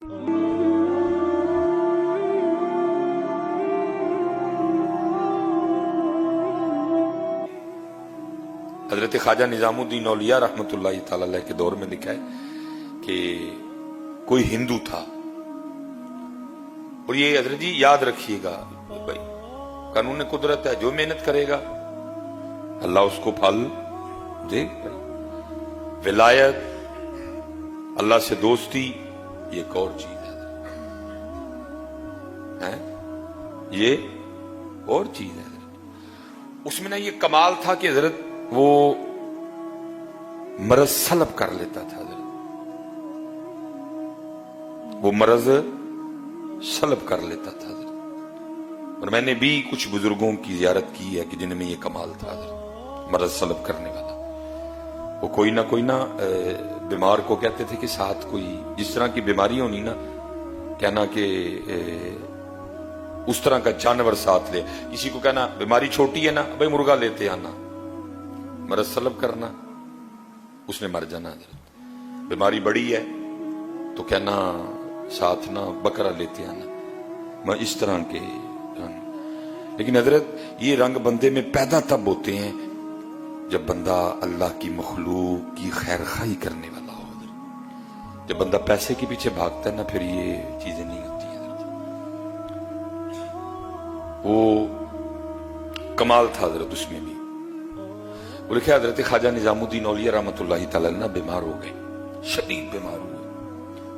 حضرت خواجہ نظام الدین اولیاء رحمتہ تعالی علیہ کے دور میں لکھا ہے کہ کوئی ہندو تھا، اور یہ حضرت جی یاد رکھیے گا بھائی، قانون قدرت ہے، جو محنت کرے گا اللہ اس کو پھل دے گا۔ ولایت، اللہ سے دوستی، یہ ایک اور چیز ہے، یہ اور چیز ہے۔ اس میں نا یہ کمال تھا کہ حضرت وہ مرض سلب کر لیتا تھا، حضرت وہ مرض سلب کر لیتا تھا حضرت۔ اور میں نے بھی کچھ بزرگوں کی زیارت کی ہے کہ جن میں یہ کمال تھا حضرت، مرض سلب کرنے والا۔ وہ کوئی نہ بیمار کو کہتے تھے کہ ساتھ کوئی جس طرح کی بیماری ہونی نا، کہنا کہ اس طرح کا جانور ساتھ لے۔ کسی کو کہنا بیماری چھوٹی ہے نا، بھائی مرغا لیتے آنا، مرض سلب کرنا، اس نے مر جانا حضرت۔ بیماری بڑی ہے تو کہنا ساتھ نہ بکرا لیتے آنا، میں اس طرح کے رنگ۔ لیکن حضرت یہ رنگ بندے میں پیدا تب ہوتے ہیں جب بندہ اللہ کی مخلوق کی خیر خواہی کرنے والا ہو حضرت۔ جب بندہ پیسے کے پیچھے بھاگتا ہے نا، پھر یہ چیزیں نہیں ہوتی حضرت۔ وہ کمال تھا حضرت اس میں بھی۔ وہ لکھے حضرت خواجہ نظام الدین اولیاء رحمۃ اللہ تعالی علیہ بیمار ہو گئے، شدید بیمار ہوئے،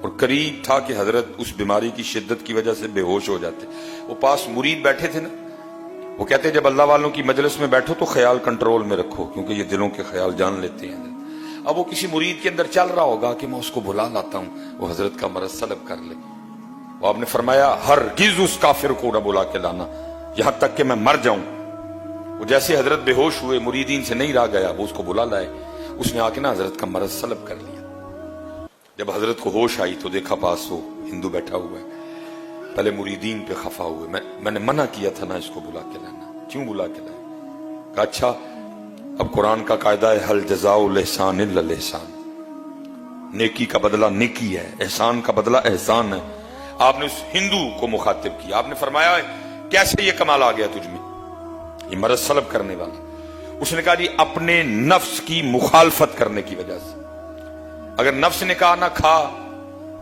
اور قریب تھا کہ حضرت اس بیماری کی شدت کی وجہ سے بے ہوش ہو جاتے۔ وہ پاس مرید بیٹھے تھے نا، وہ کہتے جب اللہ والوں کی مجلس میں بیٹھو تو خیال کنٹرول میں رکھو، کیونکہ یہ دلوں کے خیال جان لیتے ہیں۔ اب وہ کسی مرید کے اندر چل رہا ہوگا کہ میں اس کو بلا لاتا ہوں، وہ حضرت کا مرض سلب کر لے۔ وہ آپ نے فرمایا ہرگز اس کافر کو نہ بلا کے لانا یہاں تک کہ میں مر جاؤں۔ وہ جیسے حضرت بے ہوش ہوئے، مریدین سے نہیں رہ گیا، وہ اس کو بلا لائے۔ اس نے آ کے نا حضرت کا مرض سلب کر لیا۔ جب حضرت کو ہوش آئی تو دیکھا پاس وہ ہندو بیٹھا ہوا ہے۔ پہلے مریدین پہ خفا ہوئے، میں نے منع کیا تھا نا اس کو بلا کے لانا، کیوں بلا کے لائے؟ کہا اچھا اب قرآن کا قاعدہ ہے حل جزاء الاحسان الا الاحسان، نیکی کا بدلہ نیکی ہے، احسان کا بدلہ احسان ہے۔ آپ نے اس ہندو کو مخاطب کیا، آپ نے فرمایا کیسے یہ کمال آ گیا تجھ میں، یہ مرض سلب کرنے والا؟ اس نے کہا جی اپنے نفس کی مخالفت کرنے کی وجہ سے۔ اگر نفس نے کہا نہ کھا،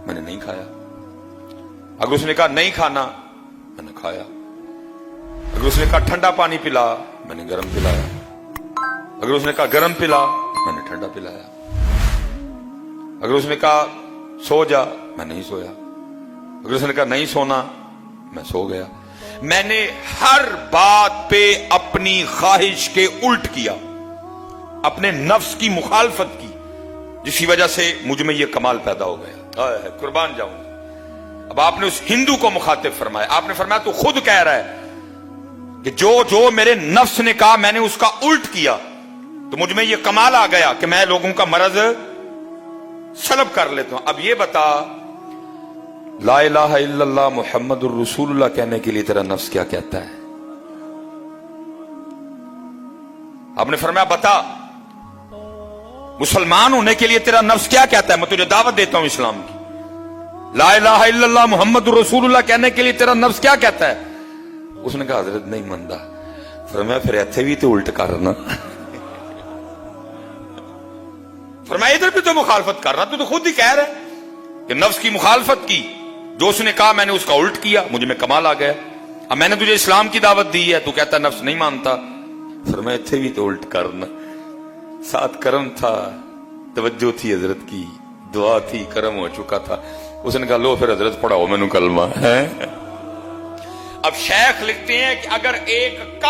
میں نے نہیں کھایا۔ اگر اس نے کہا نہیں کھانا، میں نے کھایا۔ اگر اس نے کہا ٹھنڈا پانی پلا، میں نے گرم پلایا۔ اگر اس نے کہا گرم پلا، میں نے ٹھنڈا پلایا۔ اگر اس نے کہا سو جا، میں نہیں سویا۔ اگر اس نے کہا نہیں سونا، میں سو گیا۔ میں نے ہر بات پہ اپنی خواہش کے الٹ کیا، اپنے نفس کی مخالفت کی، جس کی وجہ سے مجھ میں یہ کمال پیدا ہو گیا۔ قربان جاؤں۔ اب آپ نے اس ہندو کو مخاطب فرمایا، آپ نے فرمایا تو خود کہہ رہا ہے کہ جو میرے نفس نے کہا میں نے اس کا الٹ کیا، تو مجھ میں یہ کمال آ گیا کہ میں لوگوں کا مرض سلب کر لیتا ہوں۔ اب یہ بتا لا الہ الا اللہ محمد الرسول اللہ کہنے کے لیے تیرا نفس کیا کہتا ہے؟ آپ نے فرمایا بتا مسلمان ہونے کے لیے تیرا نفس کیا کہتا ہے، میں تجھے دعوت دیتا ہوں اسلام کی۔ لا الہ الا اللہ محمد الرسول اللہ کہنے کے لیے تیرا نفس کیا کہتا ہے؟ اس نے کہا حضرت نہیں مندا۔ فرمایا پھر ایتھے بھی تو الٹ کرنا۔ فرمایا ادھر بھی تو مخالفت کر رہا، تو خود ہی کہہ رہا ہے کہ نفس کی مخالفت کی، جو اس نے کہا میں نے اس کا الٹ کیا، مجھ میں کمال آ گیا۔ اب میں نے تجھے اسلام کی دعوت دی ہے، تو کہتا نفس نہیں مانتا۔ فرمایا ایتھے بھی تو الٹ کرنا۔ ساتھ کرم تھا، توجہ تھی حضرت کی، دعا تھی، کرم ہو چکا تھا۔ اس نے کہا لو پھر حضرت پڑھاؤ میں نے کلمہ ہے۔ اب شیخ لکھتے ہیں کہ اگر ایک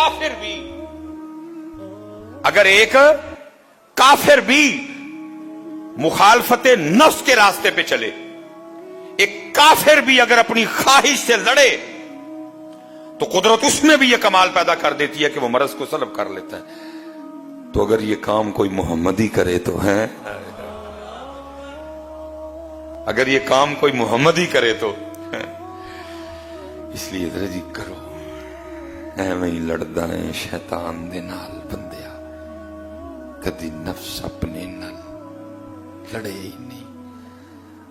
کافر بھی مخالفت نفس کے راستے پہ چلے، ایک کافر بھی اگر اپنی خواہش سے لڑے، تو قدرت اس میں بھی یہ کمال پیدا کر دیتی ہے کہ وہ مرض کو سلب کر لیتا ہے۔ تو اگر یہ کام کوئی محمدی کرے تو ہے، اگر یہ کام کوئی محمدی کرے تو اس لیے ذرا جی کرو، ایویں ہی لڑدا ہے شیطان دے نال بندیا، کدی نفس اپنے نال لڑے ہی نہیں۔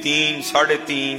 3, 3:30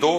2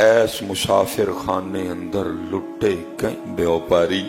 ایس مسافر خانے اندر لٹے کئی بیوپاری